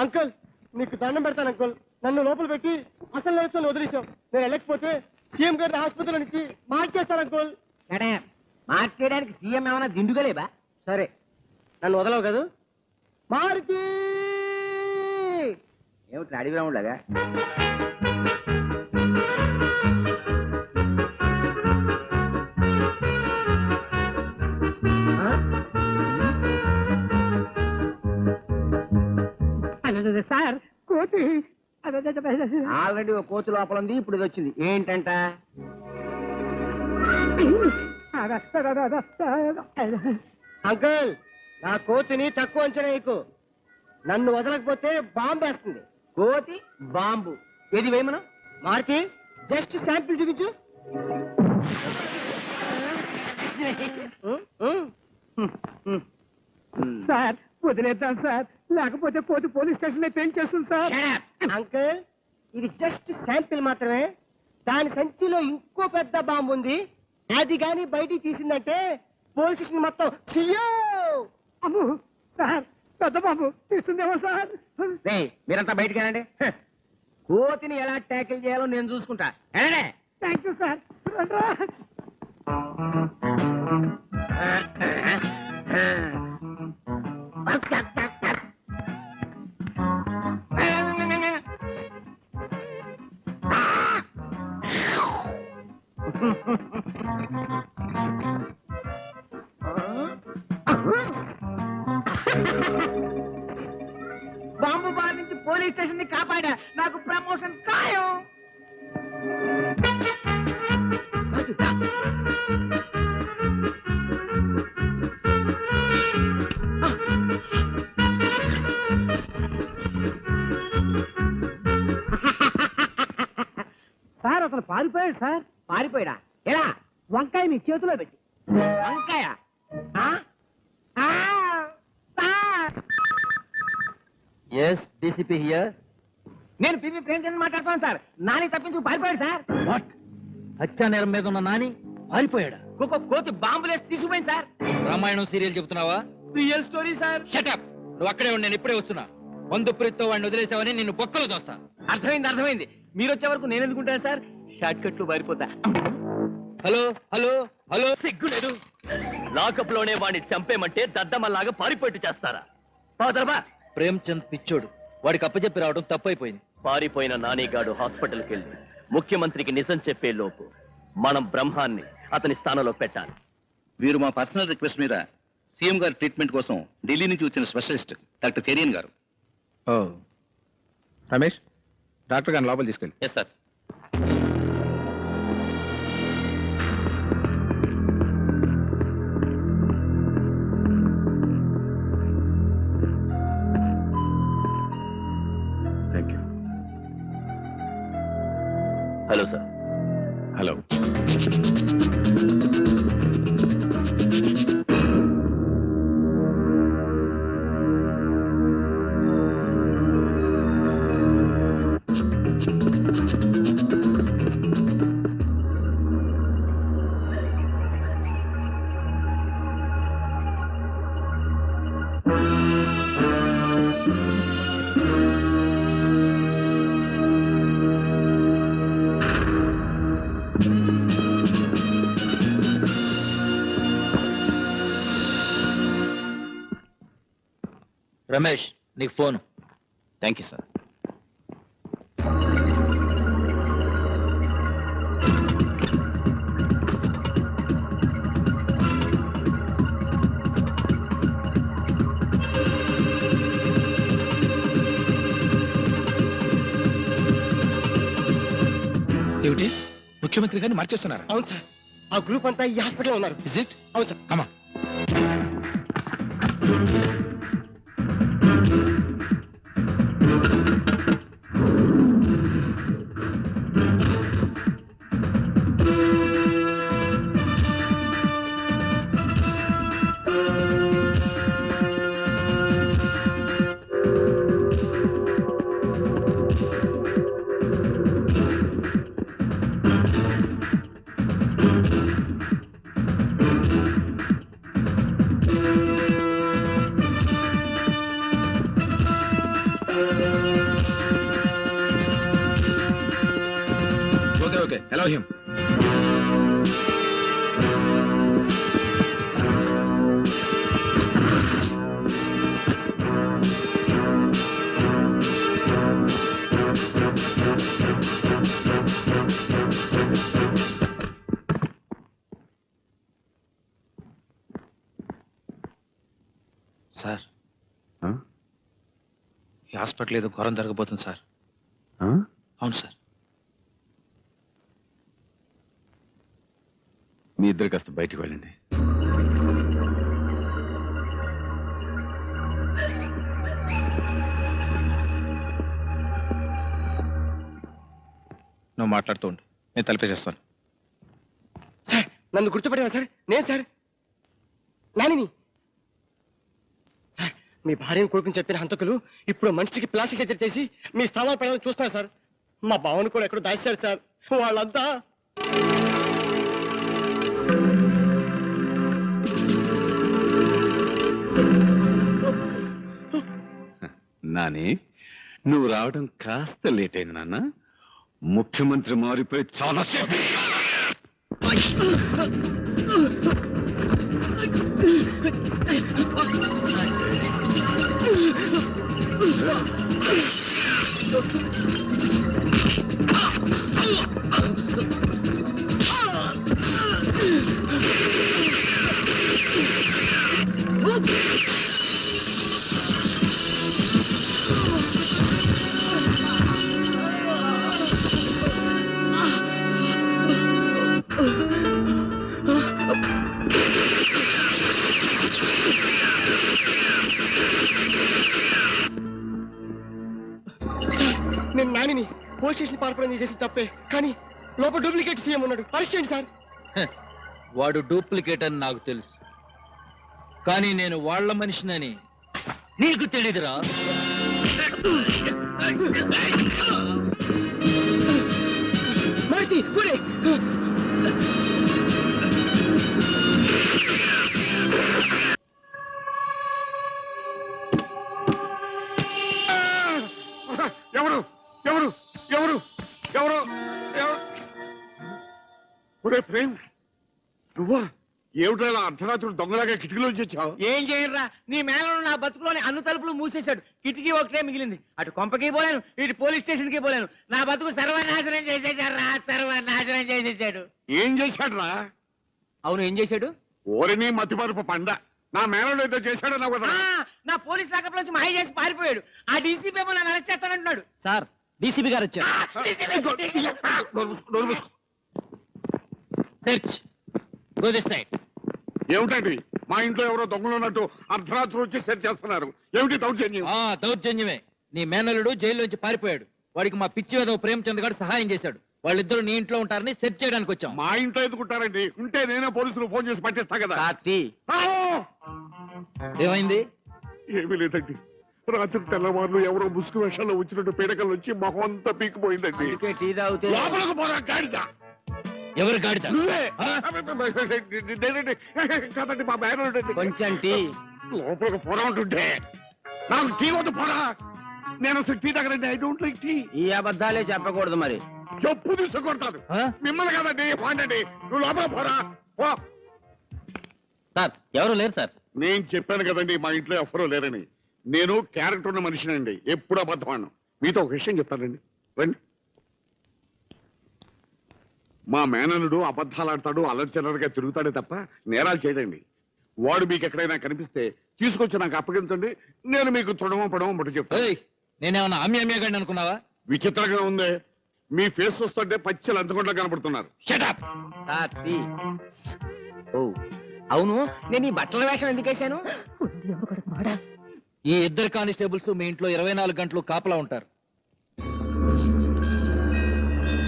Uncle నీకు దండం పెడతాను అంకుల్, నన్ను లోపల పెట్టి అసలు నేర్చుకొని వదిలేసాం. నేను వెళ్ళకపోతే సీఎం గారి హాస్పిటల్ నుంచి మార్చేస్తాను అంకుల్. మార్చేయడానికి సీఎం ఏమైనా దిండుగలేబా? సరే నన్ను వదలవు కదా. మారుతి ఏమిటి అడిగి రాములాగా? సార్ కోతి ఆల్రెడీ ఒక కోతి లోపల ఉంది, ఇప్పుడు ఇది వచ్చింది. ఏంటంట? అంకుల్ నా కోతిని తక్కువ అంచనా నీకు. నన్ను వదలకపోతే బాంబు వేస్తుంది. కోతి బాంబు ఏది వేయమను? మారుతి జస్ట్ శాంపిల్ చూపించు. సార్ వదిలేద్దాం సార్, లేకపోతే కోతి పోలీస్ స్టేషన్ లో పెయింట్ చేస్తుంది సార్. అంకుల్ ఇది జస్ట్ శాంపిల్ మాత్రమే. దాని సంచిలో ఇంకో పెద్ద బాంబు ఉంది. అది గాని బయటికి తీసిందంటే పోలీస్ స్టేషన్ మొత్తం అమ్ము సార్, పెద్ద బాబు తీస్తుందేమో సార్. మీరంతా బయటికి వెళ్ళండి. కోతిని ఎలా ట్యాకిల్ చేయాలో నేను చూసుకుంటా. Thank you sir. Bomb bar నుంచి పోలీస్ స్టేషన్ ని కాపాడా. నాకు ప్రమోషన్ ఖాయం. సార్ అతను పారిపోయాడు సార్. పారిపోయాడా? ఎలా? వంకాయ మీ చేతిలో పెట్టి. వంకాయ? Yes DCP here. నేను పివి ప్రేమచంద్ మాట్లాడుతాను సార్. నాని తప్పించుకు పారిపోయాడు సార్. వాట్? హత్యా నేరం మీద ఉన్న నాని పారిపోయాడా? కోతి బాంబులేసి తీసుకుపోయింది సార్. రామాయణం సీరియల్ చెబుతున్నావా? Real story sir. షటప్. నువ్వు అక్కడే ఉండి, నేను ఇప్పుడే వస్తున్నా. వందు ప్రీత్తో వాడిని వదిలేసావని నిన్ను బొక్కలు దోస్తా. అర్థమైంది. మీరు వచ్చే వరకు నేను ఎందుకుంటాను సార్? షార్ట్ కట్ లో పారిపోతా. హలో హలో హలో, సిగ్గులేదు. లాకప్ లోనే వాడిని చంపేమంటే దద్దమ్మలాగా పారిపోయిట్టు చేస్తారా? పాదరబా. ప్రేమ్చంద్ పిచ్చోడు, వాడికి అప్పచెప్పి రావడం తప్పైపోయింది. పారిపోయిన నానిగాడు హాస్పిటల్కి వెళ్ళి ముఖ్యమంత్రికి నిజం చెప్పే లోపు మనం బ్రహ్మాన్ని అతని స్థానంలో పెట్టాలి. వీరు మా పర్సనల్ రిక్వెస్ట్ మీద సీఎం గారి ట్రీట్మెంట్ కోసం ఢిల్లీ నుంచి వచ్చిన స్పెషలిస్ట్ డాక్టర్ చెరియన్ గారు. రమేష్, డాక్టర్ గారిని లోపల తీసుకెళ్ళి. Yes sir. Thank you. Hello sir. Hello. Ramesh, నీకు ఫోన్. Thank you sir. ఏమిటి, ముఖ్యమంత్రి గారిని మార్చేస్తున్నారు? అవును సార్, ఆ గ్రూప్ అంతా ఈ హాస్పిటల్లో ఉన్నారు. Is it? అవును సార్. కమా. Okay okay allow him. Sir, ఈ హాస్పిటల్ ఏదో ఘోరం జరగబోతుంది సార్. అవును సార్. మీ ఇద్దరు కాస్త బయటికి వెళ్ళండి. నువ్వు మాట్లాడుతూ ఉండు, నేను తలిపేసేస్తాను. సార్ నన్ను గుర్తుపడేవా సార్? నేను సార్ నానిని. సార్ మీ భార్యను కొడుకుని చెప్పిన హంతకులు ఇప్పుడు మనిషికి ప్లాస్టిక్ సర్జరీ చేసి మీ స్థానాలు పడాలని చూస్తున్నారు సార్. మా బావను కూడా ఎక్కడో దాచారు సార్. వాళ్ళంతా నాని, నువ్వు రావడం కాస్త లేట్ అయింది నాన్న. ముఖ్యమంత్రి మారిపోయి చాలా సేపు. నేను నానిని పోలీస్ స్టేషన్ పాల్పడం చేసిన తప్పే, కానీ లోపల డూప్లికేట్ సీఎం ఉన్నాడు. అరెస్ట్ చేయండి సార్. వాడు డూప్లికేట్ అని నాకు తెలుసు, కానీ నేను వాళ్ళ మనిషినని నీకు తెలీదురా. మారుతి, ఊరే. ఎవరు ఎవరు ఎవరు ఎవరు ఎవరు? ఒరే ప్రేమ్, నువ్వా? ఏమిటా అర్ధరాత్రులు దొంగలాగా కిటికీలోంచి వచ్చావు? ఏం చేయరా, నీ మేనలు నా బతుకులోని అన్ని తలుపులు మూసేశాడు. కిటికీ ఒకటే మిగిలింది. అటు కొంపకి పోలేను, ఇటు పోలీస్ స్టేషన్ కి పోలేను. నా బతుకు సర్వనాశనం చేసేసాడు రా, సర్వనాశనం చేసేసాడు. ఏం చేశాడు రా? అవును, ఏం చేశాడు? ఓరిని మతిమరుపు పండ. నా మేనలు ఏదో చేశాడో కదా. నా పోలీస్ లాకప్ నుంచి మాయ చేసి పారిపోయాడు. ఆ డీసీపీ ఏమో నన్ను అరెస్ట్ చేస్తానంటున్నాడు. సార్ డీసీపీ గారు వచ్చారు. Search go this side. ఏమిటండి, మా ఇంట్లో ఎవరో దొంగలు ఉన్నట్టు అర్ధరాత్రి వచ్చి సెట్ చేస్తున్నారు? ఏమిటి దౌర్జన్యం? దౌర్జన్యమే. నీ మేనల్లుడు జైల్లోంచి పారిపోయాడు. వాడికి మా పిచ్చి వేదవ ప్రేమచంద్ గారు సహాయం చేశాడు. వాళ్ళిద్దరు నీ ఇంట్లో ఉంటారని సెర్చ్ చేయడానికి వచ్చాం. మా ఇంట్లో ఎందుకుంటారండి? ఉంటే నేనే పోలీసులు ఫోన్ చేసి పట్టిస్తా కదా. ఆ! ఏమైంది? ఏమీ లేదండి, రాత్రి తెల్లవారులు ఎవరో ముసుగు వేషాల్లో వచ్చినట్టు పీడకలు వచ్చి మొహం అంతా పీకిపోయిందండి. టీ తాగితే లోపలికి పోరా గాడిద. ఎవరు గాడిద? నువ్వే. ఆ? నేనండి. కాదండి, మా మేనల్లుడు. కొంచెం టీ. లోపలికి పోరా ఉంటుంటే నాకు టీ వద్దు, పోరా. నేను అసలు టీ తాగరండి. I don't like tea. ఈ అబద్ధాలే చెప్పకూడదు మరి. చెప్పు తీసుకొడతాను. ఆ? మిమ్మల్ని కదండి, పాండండి. నువ్వు లోపల పోరా. పో. సార్ ఎవరు లేరు సార్. నేను చెప్పాను కదండి, మా ఇంట్లో ఎవరూ లేరని. నేను క్యారెక్టర్ ఉన్న మనిషినండి, ఎప్పుడు అబద్ధమాను. మీతో ఒక విషయం చెప్తానండి, రండి. మా మేననుడు అబద్ధాలాడతాడు, అలర్చలర్గా తిరుగుతాడే తప్ప నేరాలు చేయడండి. వాడు మీకు ఎక్కడైనా కనిపిస్తే తీసుకొచ్చి నాకు అప్పగించండి. నేను మీకు తృణమో పడమో ముట్టు చెప్తాను. ఏయ్, నేనేమన్నా అమ్యాగాడిని అనుకున్నావా? విచిత్రంగా ఉంది, మీ ఫేస్ చూస్తుంటే పచ్చలు అంతకుండా కనపడుతున్నారు. Shut up! టీ. ఓ అవును, నేను ఈ బట్టల వేషం ఎందుకు వేశాను? ఈ ఇద్దరు కానిస్టేబుల్స్ మీ ఇంట్లో 24 గంటలు కాపలా ఉంటారు.